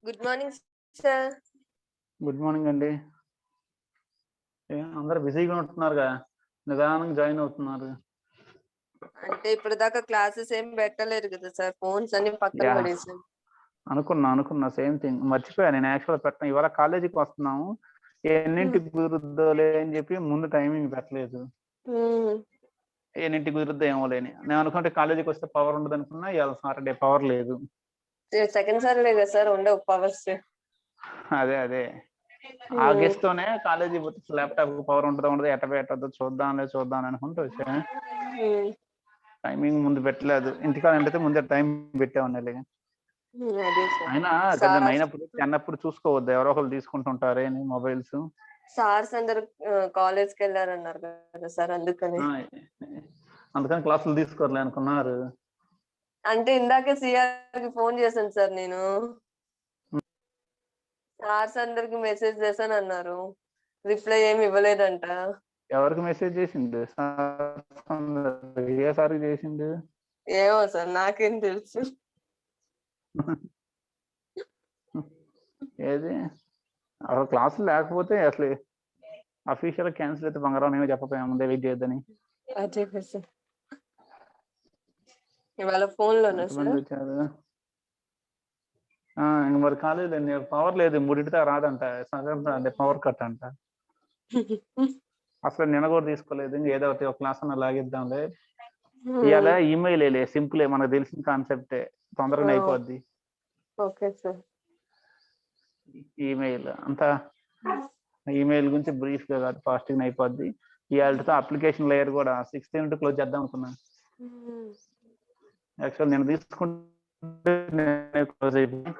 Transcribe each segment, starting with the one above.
Good morning sir. Good morning అండి. అందరూ బిజీగా ఉంటున్నారుగా, నిదానంగా జాయిన్ అవుతున్నారు. అంటే ఇప్పటిదాకా క్లాసెస్ ఏం పెట్టలేరు కదా సార్, ఫోన్స్ అన్ని పక్కన యా పడేసాను. అనుకున్నా సేమ్ థింగ్, మర్చిపోయా నేను యాక్చువల్గా పెట్టను. ఇవాళ కాలేజీకి వస్తున్నాము, ఎన్నింటికి కుదురుద్దాంలే అని చెప్పి ముందు టైమింగ్ పెట్టలేదు. ఎన్నింటికి కుదురుద్దో ఏమో లేని నేను అనుకుంటే కాలేజీకి వస్తే పవర్ ఉండదు అనుకున్నా. ఇవాళ సాటర్డే పవర్ లేదు. సెకండ్ సాటర్డే కదా సార్ ఉండవు పవర్స్. అదే ఆగస్ట్ తోనే కాలేజీ పోతే ల్యాప్టాప్ పవర్ ఉండదు ఎట్టదో చూద్దాం అనుకుంటూ వచ్చా. టైమింగ్ ముందు పెట్టలేదు. ఇంటికాడంటే ముందే టైం పెట్టే ఉండాలి. అదే సార్. అయినా కొంచెం అయినప్పుడు అన్నప్పుడు చూసుకోవద్దు, ఎవరో ఒకరు తీసుకుంటుంటారే మొబైల్స్. సార్స్ అందరు కాలేజ్కి వెళ్ళారన్నారు కదా సార్, అందుకని క్లాసులు తీసుకోరలే అనుకున్నారు. అంటే ఇందాకే సిఆర్ కి ఫోన్ చేశాను సార్ నేను. సార్స్ అందరికి మెసేజ్ చేశాను అన్నారు, రిప్లై ఏమి ఇవ్వలేదంట. ఎవరికి మెసేజ్ చేసిండు? ఏ సార్కి చేసిండు ఏమో సార్, నాకేం తెలుసు. ఏది అసలు క్లాసులు లేకపోతే అసలు అఫీషియల్ క్యాన్సిల్ అయితే బంగారం నేను చెప్పపోయా ముందే వెయిట్ చేయొద్దని. అదే సార్. ఇవాళ ఫోన్ లోనే వచ్చారు. మరి కాలేదు, పవర్ లేదు, 3 రాదంట. అంటే పవర్ కట్ అంట. అసలు నిన్న కూడా తీసుకోలేదు. ఏదో ఒకటి ఒక క్లాస్ అన్న లాగిద్దాంలే. ఇవాళ ఈమెయిల్ సింపుల్, మనకు తెలిసిన కాన్సెప్టే, తొందరగా అయిపోద్ది. Okay sir. ఈమెయిల్ అంతా ఈమెయిల్ గురించి బ్రీఫ్ గా కాదు, ఫాస్ట్ గా అయిపోద్ది. ఇవాళతో అప్లికేషన్ లేయర్ కూడా 16 క్లోజ్ చేద్దాం అనుకున్నాను. యాక్చువల్ నేను తీసుకుంటే క్లోజ్ అయిపోయింది.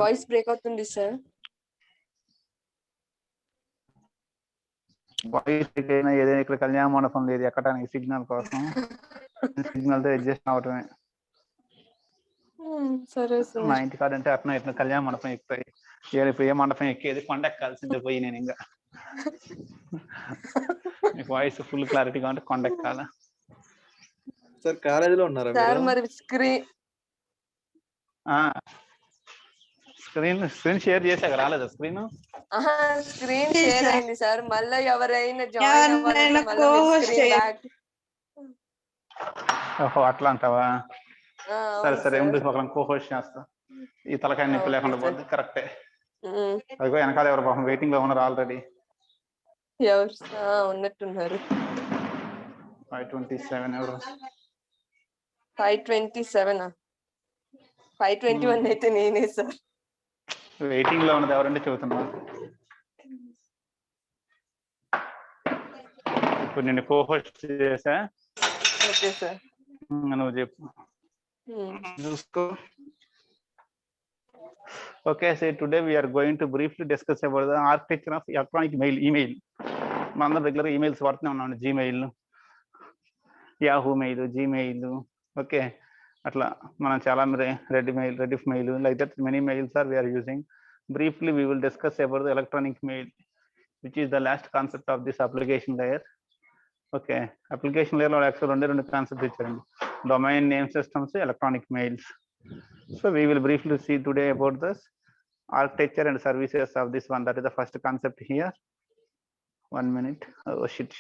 వాయిస్ బ్రేక్ అవుతుంది సార్. వాయిస్ ఏదైనా ఇక్కడ కళ్యాణ మండపం లేదు ఎక్కడానికి, సిగ్నల్ కోసం సిగ్నల్ తో అడ్జస్ట్ అవటమే. సరే సార్. మా ఇంటి కాడ అంటే అట్లా ఇట్లా కళ్యాణ మండపం ఎక్కుతాయి. ఇప్పుడు ఏ మండపం ఎక్కేది, కొండ ఎక్కాల్సిందే పోయి. నేను ఇంకా మీకు వాయిస్ ఫుల్ క్లారిటీగా ఉంటే కొండ ఎక్కాలా. సార్ కాలేజీలో ఉన్నారా సార్? మీరు? మరి స్క్రీన్ షేర్ చేసాక రాలేదా స్క్రీన్? స్క్రీన్ షేర్ అయింది సార్. మళ్ళీ ఎవరైనా జాయిన్ అవ్వాలంటే ఓహో అట్లా అంటావా? సరే ఉండి ఒకరిని కోహోస్ట్ చేస్తా. ఈ తలకాయ నొప్పి లేకుండా పోద్ది. కరెక్టే. అదిగో వెనకాల ఎవరు పాపం వెయిటింగ్ లో ఉన్నారు ఆల్రెడీ. ఎవరు ఉన్నట్టున్నారు. 527 ఎవరు? 527 521 అయితే నేనే సార్. వెయిటింగ్ లో ఉన్నది ఎవరంటే చెబుతున్నా. ఇప్పుడు నేను కోహోస్ట్ చేసా. Okay sir. నువ్వు చెప్పు, చూసుకో. Okay, so today we are going to briefly discuss about the architecture of electronic email. మనం రెగ్యులర్ ఈమెయిల్స్ వాడుతూనే ఉన్నాం, Gmail, Yahoo mail, Gmail. Okay, అట్లా మనం చాలా Rediff mail, like that many mails are we are using. Briefly we will discuss about the electronic mail, which is the last concept of this application layer. Okay, application layer లో actual రెండు concepts ఇచ్చారండి, domain name systems, electronic mails. So we will briefly see today about this architecture and services of this one. That is the first concept here. 1 minute. Oh shit.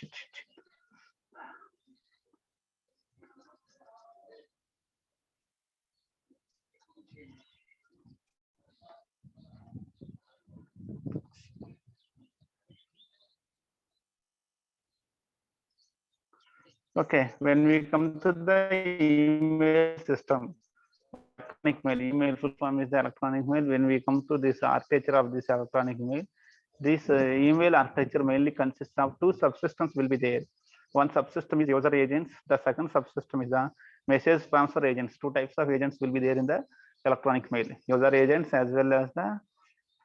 Okay, when we come to the email system, electronic mail, email full form is the electronic mail. When we come to this architecture of this electronic mail, this email architecture mainly consists of two subsystems will be there. One subsystem is user agents, the second subsystem is the message transfer agents. Two types of agents will be there in the electronic mail, user agents as well as the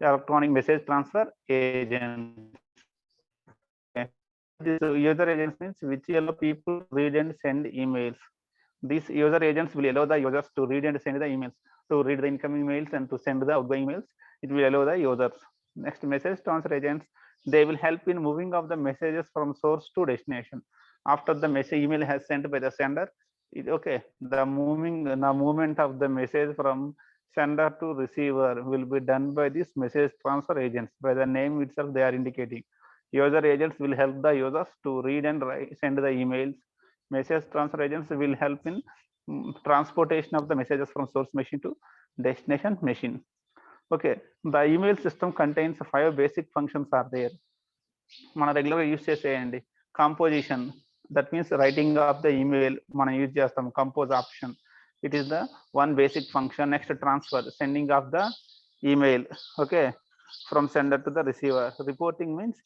electronic message transfer agents. This user agents means which allow people read and send emails. These user agents will allow the users to read and send the emails, to read the incoming mails and to send the outgoing mails. It will allow the users. Next, message transfer agents They will help in moving of the messages from source to destination. After the message email has sent by the sender, okay, the movement of the message from sender to receiver will be done by this message transfer agents. By the name itself, they are indicating. User agents will help the users to read and send the emails. Message transfer agents will help in transportation of the messages from source machine to destination machine. Okay, the email system contains 5 basic functions are there. మన regular use చేసేయండి. Composition, that means writing of the email మనం use చేస్తాం. Compose option, it is the one basic function. Next transfer, sending of the email, okay, from sender to the receiver. Reporting means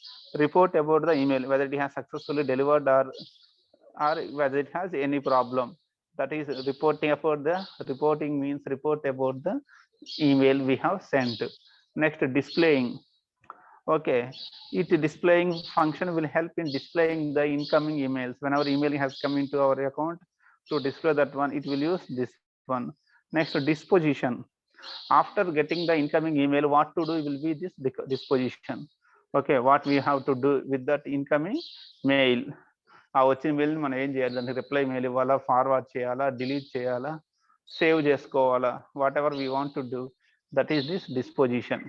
report about the email, whether it has successfully delivered or whether it has any problem. That is reporting about the, reporting means report about the email we have sent. Next, displaying. Okay, it displaying function will help in displaying the incoming emails. Whenever email has come into our account, to display that one, it will use this one. Next, disposition. After getting the incoming email, what to do will be this disposition. Okay, what we have to do with that incoming mail. ఆ వచ్చిన mail మనం ఏం చేయాలి, దానికి reply mail ఇవ్వాలా, forward చేయాలా, delete చేయాలా, save చేసుకోవాలా, what ever we want to do, that is this disposition.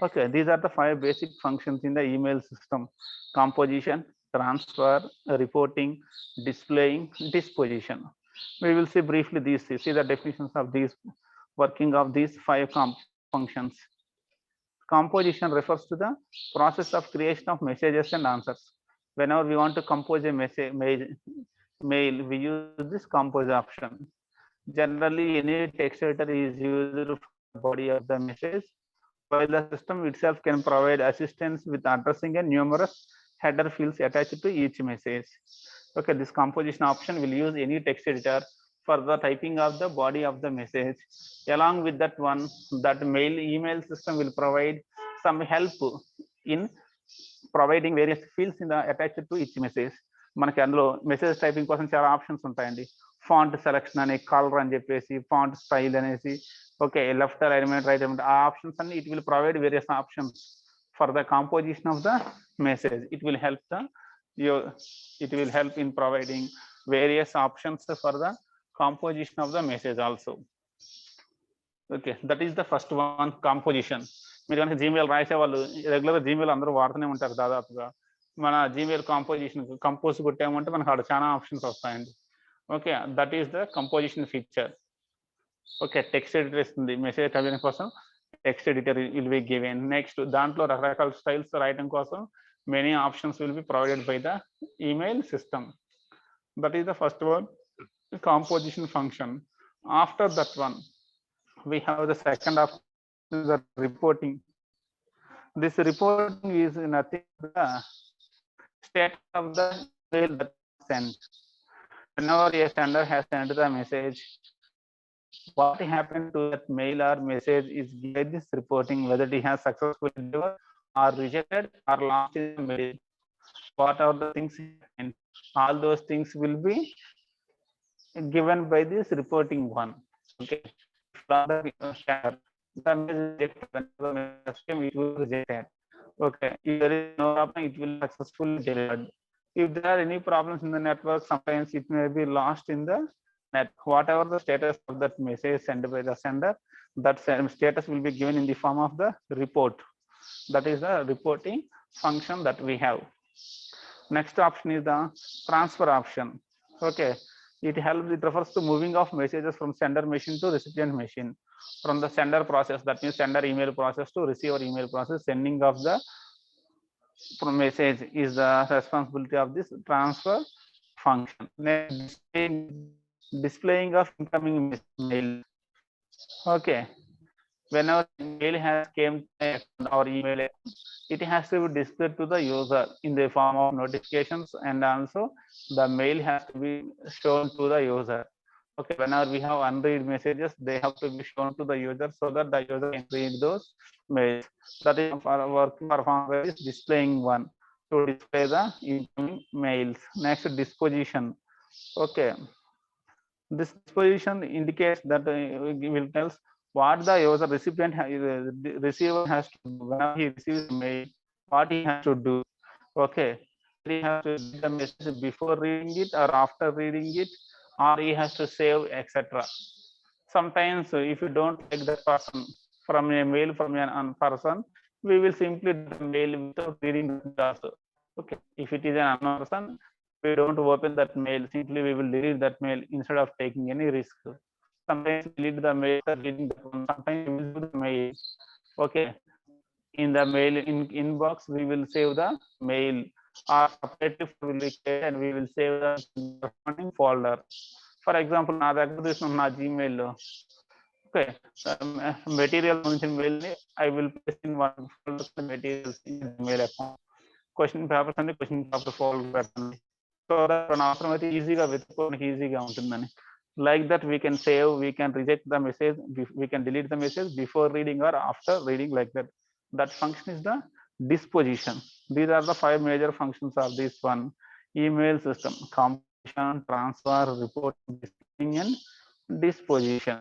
Okay, these are the 5 basic functions in the email system: composition, transfer, reporting, displaying, disposition. We will see briefly these, see the definitions of these, working of these 5 functions. Composition refers to the process of creation of messages and answers. Whenever we want to compose a message mail, we use this compose option. Generally, any text editor is used for the body of the message, while the system itself can provide assistance with addressing and numerous header fields attached to each message. Okay, this composition option will use any text editor for the typing of the body of the message. Along with that one, that email system will provide some help in providing various fields in the attached to each message. మనకి అందులో message typing కోసం చాలా options ఉంటాయండి. Font selection అని, colour అని చెప్పేసి, font style అనేసి, okay, left alignment, right alignment, ఆ ఆప్షన్స్ అన్ని it will provide various options for the composition of the message. It will help in providing various options for the composition of the message also. Okay, that is the first one, composition. మీరు కనుక Gmail రాసేవాళ్ళు రెగ్యులర్గా Gmail అందరూ వాడుతూనే ఉంటారు. దాదాపుగా మన Gmail composition compose కొట్టామంటే మనకు అక్కడ చాలా ఆప్షన్స్ వస్తాయండి. Okay, that is the composition feature. Okay, text editor ఇస్తుంది మెసేజ్ టైపింగ్ కోసం, text editor will be given. Next, దాంట్లో రకరకాల స్టైల్స్ రాయడం కోసం many options will be provided by the email system. That is the first one, composition function. After that one, we have the second option, the reporting. This reporting is nothing but the state of the mail that sent. Whenever a sender has sent the message, what happened to that mail or message is given this reporting, whether it has successfully delivered or rejected or lost in the mail. What are the things happened? All those things will be given by this reporting one. Okay, the message it will rejected. Okay, if there is no problem, it will successfully delivered. If there are any problems in the network, sometimes it may be lost in the net. Whatever the status of that message sent by the sender, that status will be given in the form of the report. That is the reporting function that we have. Next option is the transfer option. Okay, it refers to moving of messages from sender machine to recipient machine. From the sender process, that means sender email process, to receiver email process, sending of the message is the responsibility of this transfer function. Next, displaying of incoming mail. Okay, whenever mail has came to our email, it has to be displayed to the user in the form of notifications, and also the mail has to be shown to the user. Okay, whenever we have unread messages, they have to be shown to the user so that the user can read those mails. That is work performed by this displaying one, to display the incoming mails. Next, disposition. Okay, this disposition indicates that will tells what the user recipient receiver has to do. Whenever he receives a mail, what he has to do. Okay, he has to read the message before reading it or after reading it, or he has to save, etc. Sometimes if you don't like the person from a mail from an person, we will simply do the mail without reading it also. Okay, if it is an unknown person, we don't open that mail, simply we will delete that mail instead of taking any risk. Sometimes we delete the mail after reading that one, sometimes we will do the mail. Okay, in the mail inbox we will save the mail, or separately will be created and we will save the corresponding folder. For example, నా దగ్గర తీసుకున్న నా Gmail లో, okay, material గురించి mail ని I will place in one folder materials in Gmail account. Question papers అన్ని question paper folder పెట్టండి, so that అవసరం అయితే ఈజీగా వెతుక్కోవడానికి ఈజీగా ఉంటుందని. Like that we can save, we can reject the message, we can delete the message before reading or after reading, like that. That function is the disposition. These are the 5 major functions of this one email system: composition, transfer, reporting, displaying, and disposition.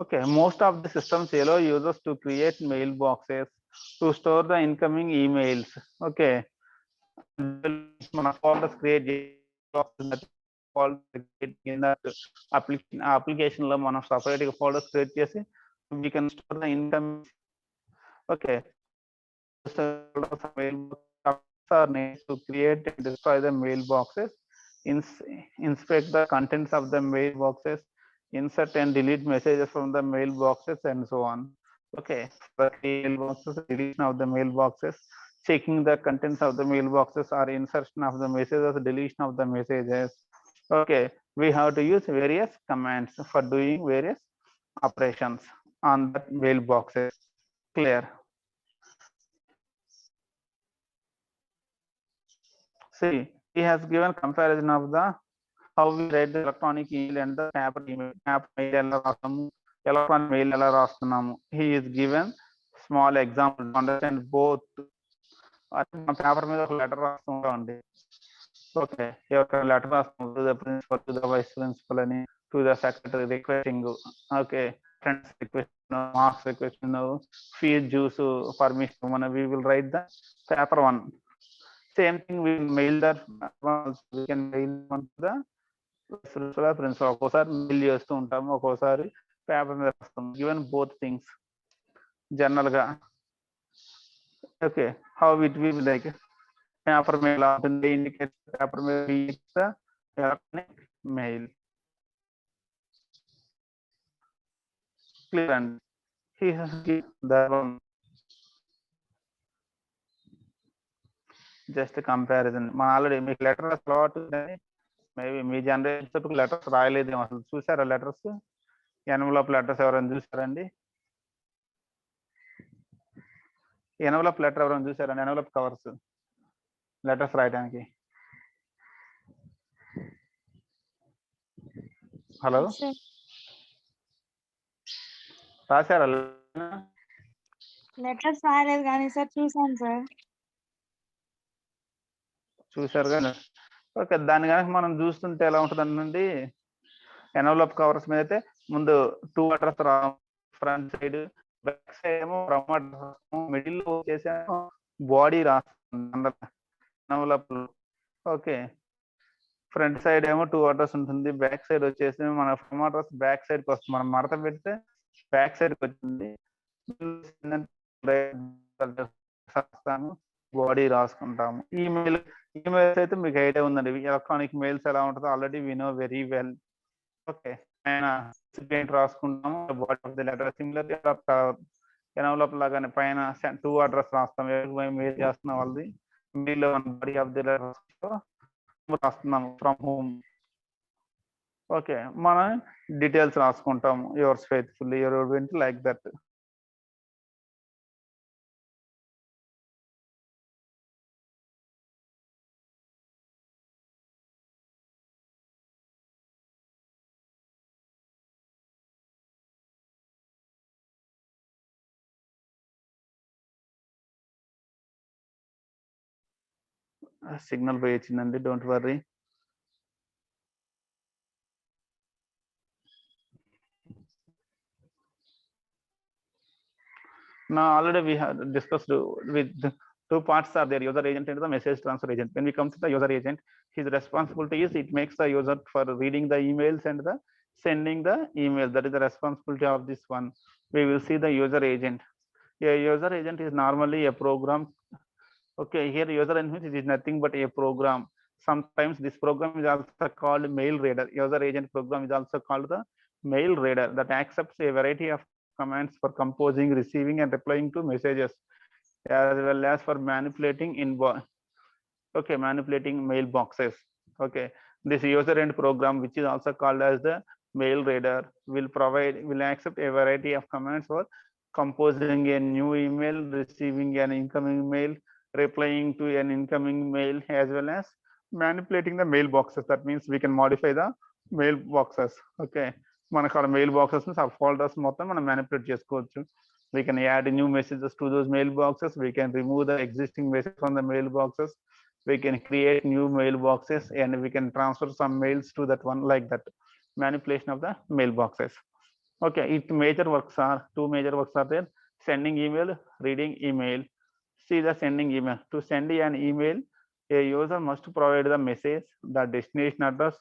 Okay, most of the systems allow users to create mailboxes to store the incoming emails. Okay, మన folders create application లో మనం separate గా folders create చేసి we can store the income. Okay, are needed to create and destroy the mailboxes, inspect the contents of the mailboxes, insert and delete messages from the mailboxes, and so on. Okay, for mailboxes, deletion of the mailboxes, checking the contents of the mailboxes, or insertion of the messages, deletion of the messages. Okay, we have to use various commands for doing various operations on the mailboxes. Clear? See, he has given comparison of the how we write the electronic email and the paper email. Paper mail ఎలా రాస్తాము, electronic mail ఎలా రాస్తున్నాము. He is given small example to understand both. Paper మీద ఒక letter రాస్తుంటామండి. Okay, ఎవరికైనా letter రాస్తాము to the principal, to the vice principal అని, to the secretary requesting, okay, friends request, marks request, fees juice permission, మన we will write the paper one. Same thing, we will mail that, we can mail on to the principal. ఒక్కోసారి mail చేస్తూ ఉంటాము, ఒక్కోసారి paper మీద రాస్తాము. Given both things general గా. Okay, how it will like paper mail ఉంటుంది, indicate paper mail electronic mail. Clear అండి? He has given that one. Just comparison. మన ఆల్రెడీ మీకు లెటర్ అలవాటు, మేబీ మీ జనరేషన్ లెటర్స్ రాయలేదేమో అసలు. చూసారా లెటర్స్, ఎన్వలప్ లెటర్స్ ఎవరైనా చూసారండి? ఎన్వలప్ లెటర్ ఎవరైనా చూసారండి? ఎన్వలప్ కవర్స్ లెటర్స్ రాయడానికి. హలో, రాశారా? లెటర్స్ రాయలేదు కానీ సార్ చూసాను సార్. చూసారు కానీ ఓకే, దాన్ని కనుక మనం చూస్తుంటే ఎలా ఉంటుంది అండి, ఎన్వలప్ కవర్స్ మీద అయితే ముందు 2 అడ్రస్ రా, ఫ్రంట్ సైడ్, బ్యాక్ సైడ్ ఏమో ఫ్రమ్ అడ్రస్, మిడిల్ లో వచ్చేసేమో బాడీ రాస్తుంది ఎన్వలప్. ఓకే, ఫ్రంట్ సైడ్ ఏమో 2 అడ్రస్ ఉంటుంది, బ్యాక్ సైడ్ వచ్చేసి మన ఫ్రమ్ అడ్రస్ బ్యాక్ సైడ్ కి వస్తుంది, మనం మడత పెడితే బ్యాక్ సైడ్ కి వచ్చింది, బాడీ రాసుకుంటాము. ఈమెయిల్స్ అయితే మీకు ఐడియా ఉందండి, ఎలక్ట్రానిక్ మెయిల్స్ ఎలా ఉంటుందో already we know very well. Okay, పైన రిసిపియంట్ రాసుకుంటాము, body of the letter. Similar envelope లాగానే పైన 2 అడ్రస్ రాస్తాం, మెయిల్ చేస్తున్న వాళ్ళది, mail body of the letter రాస్తున్నాము, ఫ్రమ్ హోమ్. ఓకే, మనం డీటెయిల్స్ రాసుకుంటాము, yours faithfully, your like that. Signal పోయి వచ్చిందండి, don't worry. Now already we have discussed with the two parts are there, user agent and the message transfer agent. When we come to the user agent, his responsibility is it makes the user for reading the emails and the sending the email. That is the responsibility of this one. We will see the user agent. A user agent is normally a program. Okay, here user agent is nothing but a program. Sometimes this program is also called mail reader. User agent program is also called the mail reader that accepts a variety of commands for composing, receiving, and replying to messages, as well as for manipulating manipulating mailboxes. Okay, this user end program, which is also called as the mail reader, will accept a variety of commands for composing a new email, receiving an incoming mail, replying to an incoming mail, as well as manipulating the mailboxes. That means we can modify the mailboxes. Okay, మనకు mailboxes ఆ folders మొత్తం మనం manipulate చేసుకోవచ్చు. We can add new messages to those mailboxes. We can remove the existing message from the mailboxes. We can create new mailboxes and we can transfer some mails to that one, like that manipulation of the mailboxes. Okay, two major works are there: sending email, reading email. See the sending email. To send an email, a user must provide the message, the destination address,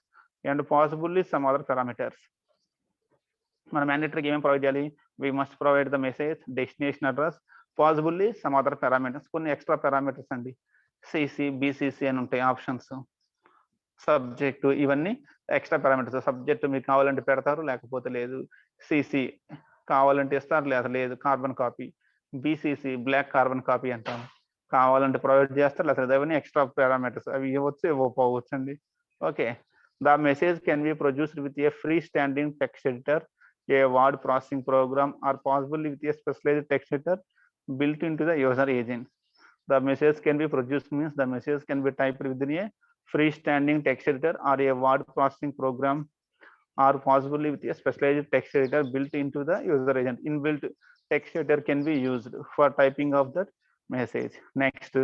and possibly some other parameters. మనం mandatory ఏమేమి provide చేయాలి? We must provide the message, destination address, possibly some other parameters. కొన్ని extra parameters అండి, CC, బిసిసి అని ఉంటాయి options. Subject, ఇవన్నీ extra parameters. Subject మీకు కావాలంటే పెడతారు, లేకపోతే లేదు. సిసి కావాలంటే ఇస్తారు, లేదా లేదు. Carbon copy, BCC black carbon copy అంటాం, కావాలంటే ప్రొవైడ్ చేస్తారు, లేదా అవన్నీ ఎక్స్ట్రా పారామీటర్స్. అవి ఇవ్వచ్చు, ఇవ్వకపోవచ్చు అండి. Okay, the message can be produced with a free standing text editor, a word processing program, or possibly with a specialized text editor built into the user agent. The message can be produced means the message can be typed within a freestanding text editor or a word processing program, or possibly with a specialized text editor built into the user agent. Inbuilt text editor can be used for typing of that message. Next,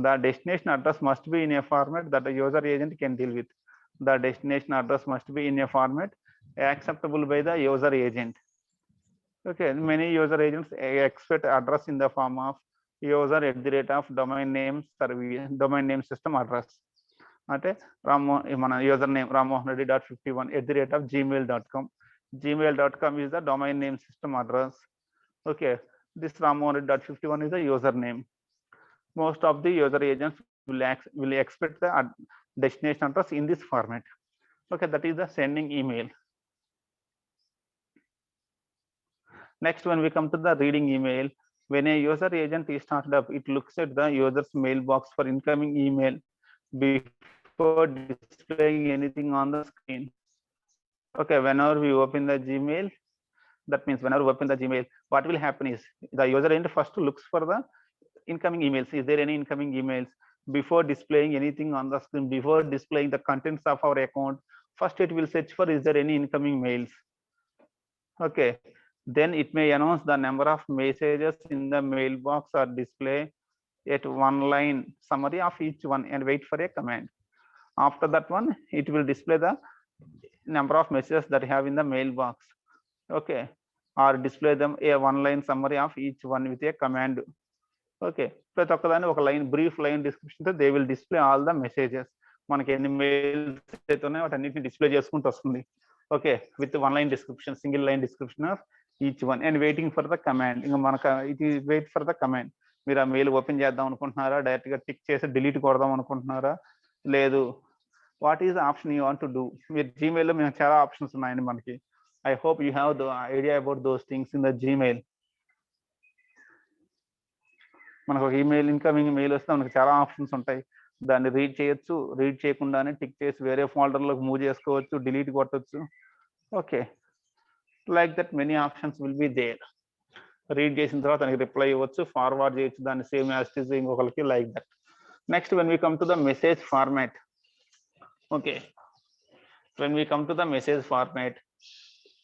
the destination address must be in a format that the user agent can deal with. The destination address must be in a format acceptable by the user agent. Okay, many user agents expect address in the form of user @ domain name service, domain name system address. అంటే మన user name ramohanreddy.51 @gmail.com. gmail.com is the domain name system address. Okay, this ramohanreddy.51 is the username. Most of the user agents will expect the destination address in this format. Okay, that is the sending email. Next, when we come to the reading email, when a user agent is started up, it looks at the user's mailbox for incoming email before displaying anything on the screen. Okay, whenever we open the Gmail, that means whenever we open the Gmail, what will happen is the user agent first looks for the incoming emails. Is there any incoming emails? Before displaying anything on the screen, before displaying the contents of our account, first it will search for is there any incoming mails. Okay, then it may announce the number of messages in the mailbox or display at one line summary of each one and wait for a command. After that one, it will display the number of messages that you have in the mailbox. Okay, or display them a one line summary of each one with a command. Okay, ప్రతి ఒక్కదాన్ని ఒక line, brief line description తో they will display all the messages. మనకి ఎన్ని mails అయితే ఉన్నాయో వాటన్నిటిని display చేసుకుంటూ వస్తుంది. Okay, with one line description, single line description of each one and waiting for the command. ఇంకా మనకు it is wait for the command. మీరు ఆ మెయిల్ ఓపెన్ చేద్దాం అనుకుంటున్నారా, డైరెక్ట్ గా టిక్ చేసి డిలీట్ కొడదాం అనుకుంటున్నారా, లేదు, what is the option you want to do. మీరు జీమెయిల్లో మేము చాలా ఆప్షన్స్ ఉన్నాయండి మనకి. I hope you have the idea about those things in the Gmail. మనకు ఒక ఈమెయిల్, ఇన్కమింగ్ మెయిల్ వస్తే మనకు చాలా ఆప్షన్స్ ఉంటాయి. దాన్ని రీడ్ చేయొచ్చు, రీడ్ చేయకుండానే టిక్ చేసి వేరే ఫోల్డర్లోకి మూవ్ చేసుకోవచ్చు, డిలీట్ కొట్టచ్చు. Okay, like that many options will be there. Read చేసిన తర్వాత దానికి రిప్లై ఇవ్వచ్చు, ఫార్వర్డ్ చేయొచ్చు దాన్ని సేమ్ యాజ్ ఇట్ ఈస్ ఇంకొకరికి, like that. Next, when we come to the message format. Okay, when we come to the message format,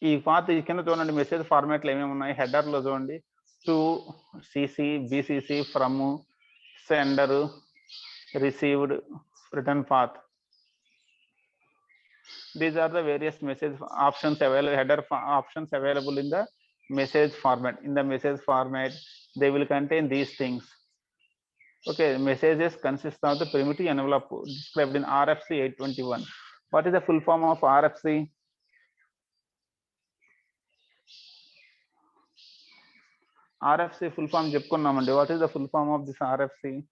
ఈ పాత కింద చూడండి మెసేజ్ ఫార్మాట్లు ఏమేమి ఉన్నాయి. హెడర్లో చూడండి, to, CC, BCC, from, sender, received, return path. These are the various message options available, header options available in the message format. In the message format, they will contain these things. Okay, messages consist of the primitive envelope described in RFC 821. What is the full form of RFC? RFC full form చెప్పుకున్నామండి. What is the full form of this RFC?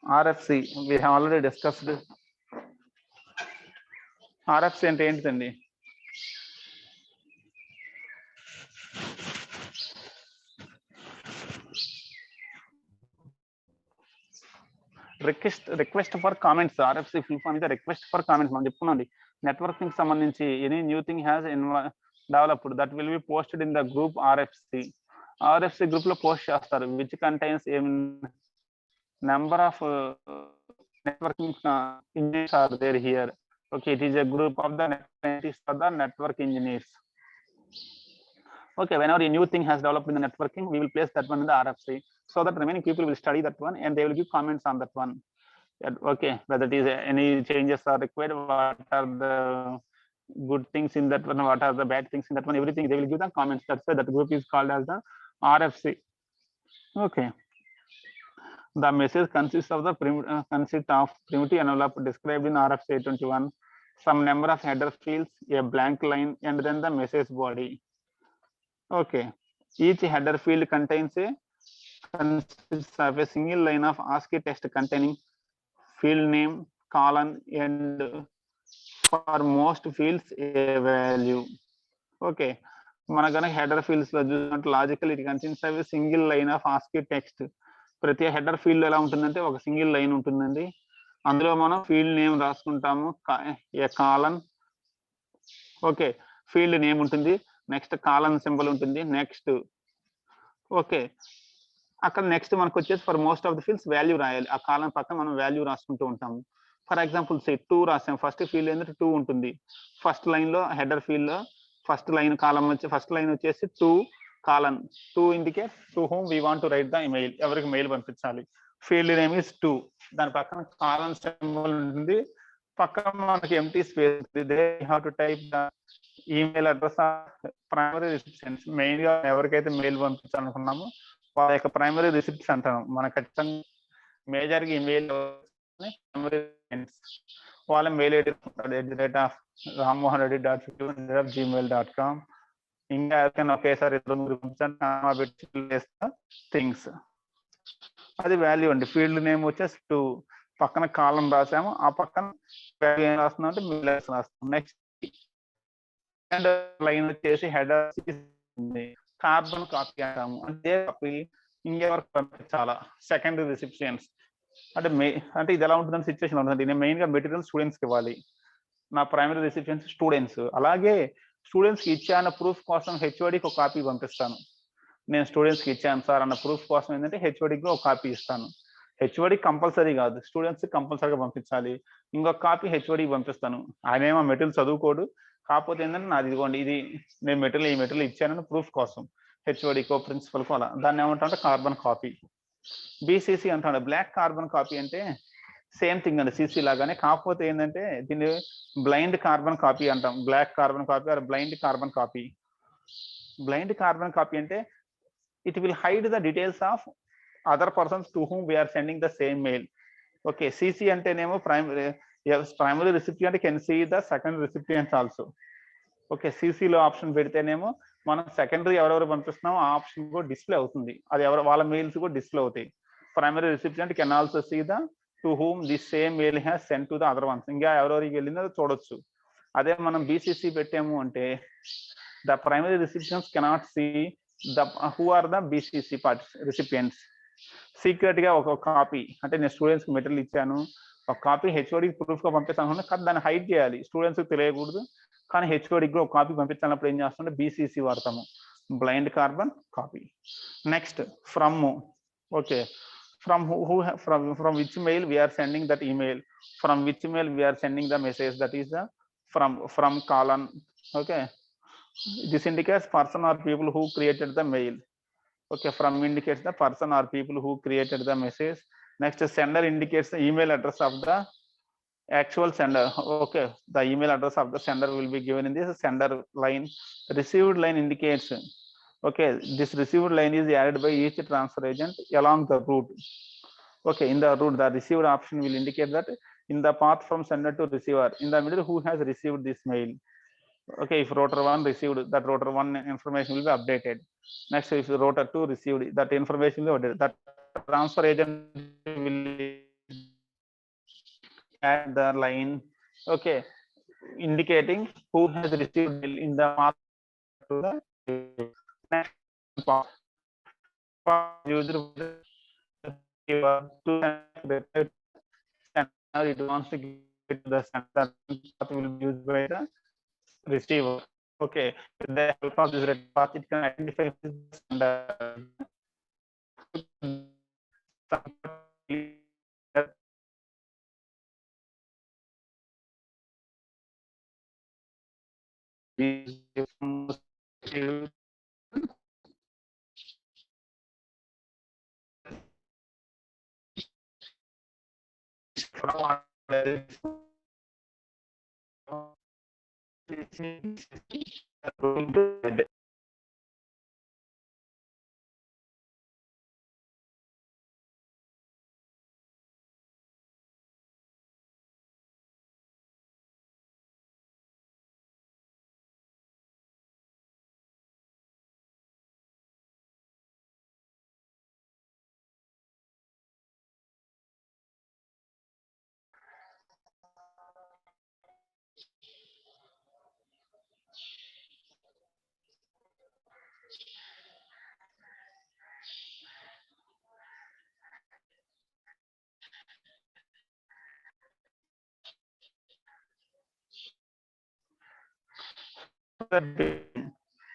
RFC we have already discussed. RFC అంటే ఏంటిదండి? Request for comments. RFC full form is request for comments. మనం చెప్పుకున్నాండి networking సంబంధించి any new thing has developed that will be posted in the group RFC group లో post చేస్తారు, which contains number of networking engineers are there here. Okay, it is a group of the network engineers. Okay, whenever a new thing has developed in the networking, we will place that one in the RFC, so that remaining people will study that one and they will give comments on that one. Okay, whether it is any changes are required, what are the good things in that one, what are the bad things in that one, everything they will give the comments. That's why that group is called as the RFC. Okay, the message consists of the primitive envelope described in RFC 821, some number of header fields, a blank line, and then the message body. Okay, each header field contains consists of a single line of ASCII text containing field name, colon, and for most fields a value. Okay, మనకన header fields లో చూసినట్టు logical it consists of single line of ASCII text. ప్రతి header field ఎలా ఉంటుందంటే ఒక single line ఉంటుందండి, అందులో మనం ఫీల్డ్ నేమ్ రాసుకుంటాము, a colon. Okay, field name ఉంటుంది, నెక్స్ట్ కాలన్ సింబల్ ఉంటుంది, నెక్స్ట్. ఓకే, అక్కడ నెక్స్ట్ మనకు వచ్చేసి for most of the fields value రాయాలి. ఆ కాలన్ పక్కన మనం వాల్యూ రాసుకుంటూ ఉంటాము. ఫర్ ఎగ్జాంపుల్ 2 రాసాం, ఫస్ట్ ఫీల్డ్ ఏంటంటే 2 ఉంటుంది. ఫస్ట్ లైన్ లో హెడర్ ఫీల్డ్ లో ఫస్ట్ లైన్ కాలం వచ్చి ఫస్ట్ లైన్ వచ్చేసి 2 colon 2 indicate to whom we want to write the email, ఎవరికి మెయిల్ పంపించాలి. ఫీల్డ్ నేమ్ ఇస్ 2, దాని పక్కన కాలన్ సింబల్ ఉంటుంది, పక్కన మనకి empty space. They have to type the email address primary receptions. Main గా ఎవరికైతే మెయిల్ పంపించాలనుకున్నామో వాళ్ళ యొక్క ప్రైమరీ రిసిప్ట్స్ అంటాం. మన ఖచ్చితంగా మేజర్ గా ఈమెయిల్ వాళ్ళ మెయిల్ ఐడి ramohanreddy.gmail.com. ఇంకా ఎవరికైనా ఒకేసారి థింగ్స్. అది వాల్యూ అండి. ఫీల్డ్ నేమ్ వచ్చేసి 2, పక్కన కాలం రాసాము, ఆ పక్కన వాల్యూ ఏం రాస్తున్నాం అంటే మెయిల్ రాస్తాం. నెక్స్ట్ అండ్ లైన్ వచ్చేసి హెడర్ కార్బన్ కాపీ అంటాము. అంటే కాపీ ఇంకెవరికి పంపించాలా, సెకండరీ రిసిప్షన్స్. అంటే ఇది ఎలా ఉంటుందని సిచ్యువేషన్ ఉంటుంది. నేను మెయిన్ గా మెటీరియల్ స్టూడెంట్స్కి ఇవ్వాలి, నా ప్రైమరీ రిసిప్షన్స్ స్టూడెంట్స్. అలాగే స్టూడెంట్స్కి ఇచ్చాన ప్రూఫ్ కోసం హెచ్ఓడికి ఒక కాపీ పంపిస్తాను. నేను స్టూడెంట్స్కి ఇచ్చాను సార్ అన్న ప్రూఫ్ కోసం ఏంటంటే హెచ్ఓడికి ఒక కాపీ ఇస్తాను. హెచ్ఓడి కంపల్సరీ కాదు, స్టూడెంట్స్ కంపల్సరీగా పంపించాలి. ఇంకొక కాపీ హెచ్ఓడికి పంపిస్తాను. ఆయన ఏమో మెటీరియల్ చదువుకోడు, కాకపోతే ఏంటంటే నాది ఇదిగోండి, ఇది నేను ఈ మెటీరియల్ ఇచ్చానని ప్రూఫ్ కోసం హెచ్ఓడికో ప్రిన్సిపల్కో అలా. దాన్ని ఏమంటామంటే కార్బన్ కాపీ. బీసీసీ అంటాడు. బ్లాక్ కార్బన్ కాపీ అంటే సేమ్ థింగ్ అండి, సిసి లాగానే, కాకపోతే ఏంటంటే దీన్ని బ్లైండ్ కార్బన్ కాపీ అంటాం. Black carbon copy or blind carbon copy. Blind carbon copy అంటే it will hide the details of other persons to whom we are sending the same mail. Okay, CC antenemo primary recipient can see the second recipients also. Okay, CC లో option పెడితేనేమో మనం secondary ఎవరెవరు పంపిస్తున్నామో ఆ option కూడా display అవుతుంది, అది ఎవరు వాళ్ళ mails కూడా డిస్ప్లే అవుతాయి. Primary recipient can also see the to whom the same mail has send to the other ones. ఇంకా ఎవరెవరికి వెళ్ళిందో చూడొచ్చు. అదే మనం బీసీసీ పెట్టాము అంటే the primary recipients cannot see who are the BCC recipients. Secret గా ఒక కాపీ, అంటే నేను స్టూడెంట్స్ కి మెటీరియల్ ఇచ్చాను, ఒక కాపీ హెచ్ఓడికి ప్రూఫ్ గా పంపిస్తాను, కానీ దాన్ని హైడ్ చేయాలి, స్టూడెంట్స్ కి తెలియకూడదు. కానీ హెచ్ఓడికి ఒక కాపీ పంపించాలన్నప్పుడు ఏం చేస్తుంటే బీసీసీ వాడతాము, blind carbon copy. Next from. Okay, from which mail we are sending that email, from which mail we are sending the message, that is the from colon. Okay, this indicates person or people who created the mail. Okay, from indicates the person or people who created the message. Next, sender indicates the email address of the actual sender. Okay, the email address of the sender will be given in this sender line. Received line indicates, okay, this received line is added by each transfer agent along the route. Okay, in the route, the received option will indicate that in the path from sender to receiver, in the middle, who has received this mail. Okay, if router 1 received, that router 1 information will be updated. Next, if router 2 received, that information will be updated. That transfer agent will add the line, okay, indicating who has received mail in the path to the next path. User to sender, it wants to give it to the sender, path will be used by the receiver. Okay, with the help of this red path, it can identify the sender.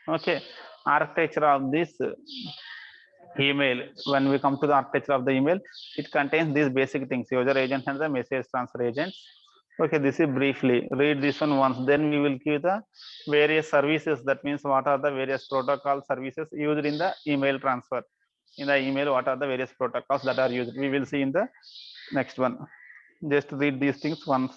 Okay, architecture of this email. When we come to the architecture of the email, it contains these basic things: user agent and the message transfer agents. Okay, this is briefly. Read this one once. Then we will give the various services. That means what are the various protocol services used in the email transfer. In the email, what are the various protocols that are used? We will see in the next one. Just read these things once.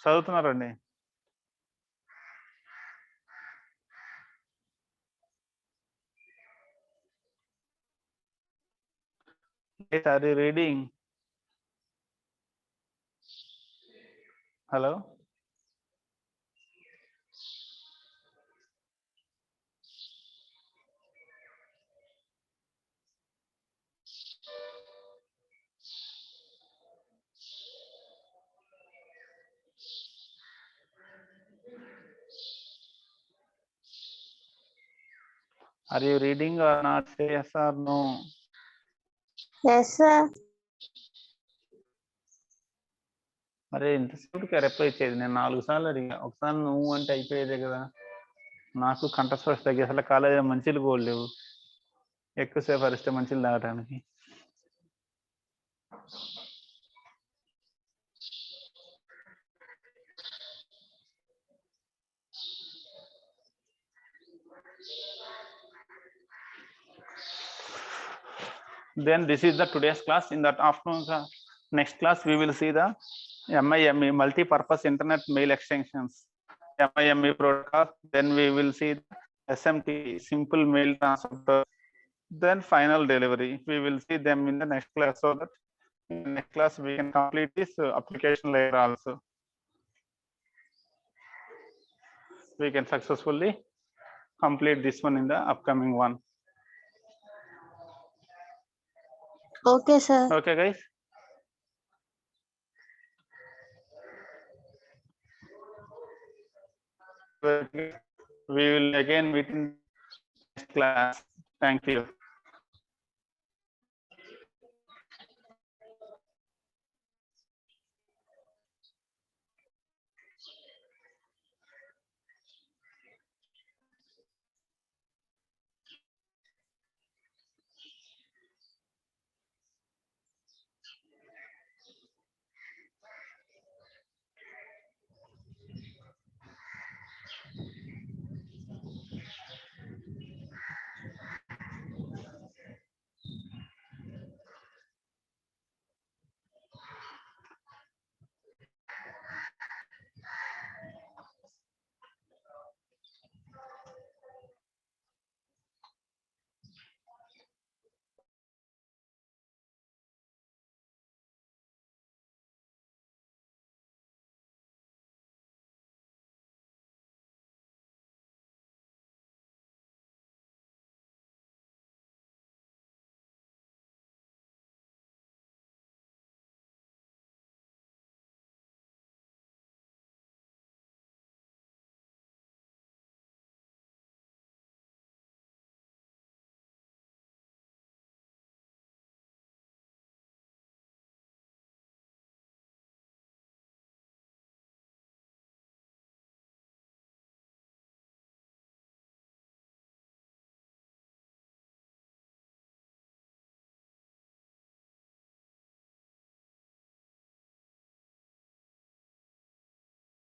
చదువుతున్నారండి. Are you reading? Hello? Are you reading or not? Say yes or no. Yes, sir. మరి ఇంతసేపుకి reply ఇచ్చేది నేను 4 సార్లు అడిగా. ఒకసారి నువ్వు అంటే అయిపోయేదే కదా. నాకు కంఠస్పర్శ తగ్గి అసలు కాలేజీలో మంచిలు కూడా లేవు. ఎక్కువసేపు అరిస్తే మంచిలు తాగడానికి. Then this is the today's class. In that afternoon, next class we will see the MIME, multi-purpose internet mail extensions, MIME protocol. Then we will see SMT, simple mail transfer. Then final delivery. We will see them in the next class, so that in the next class we can complete this application layer also. We can successfully complete this one in the upcoming one. Okay, sir. Okay, guys. We will again meet in class. Thank you.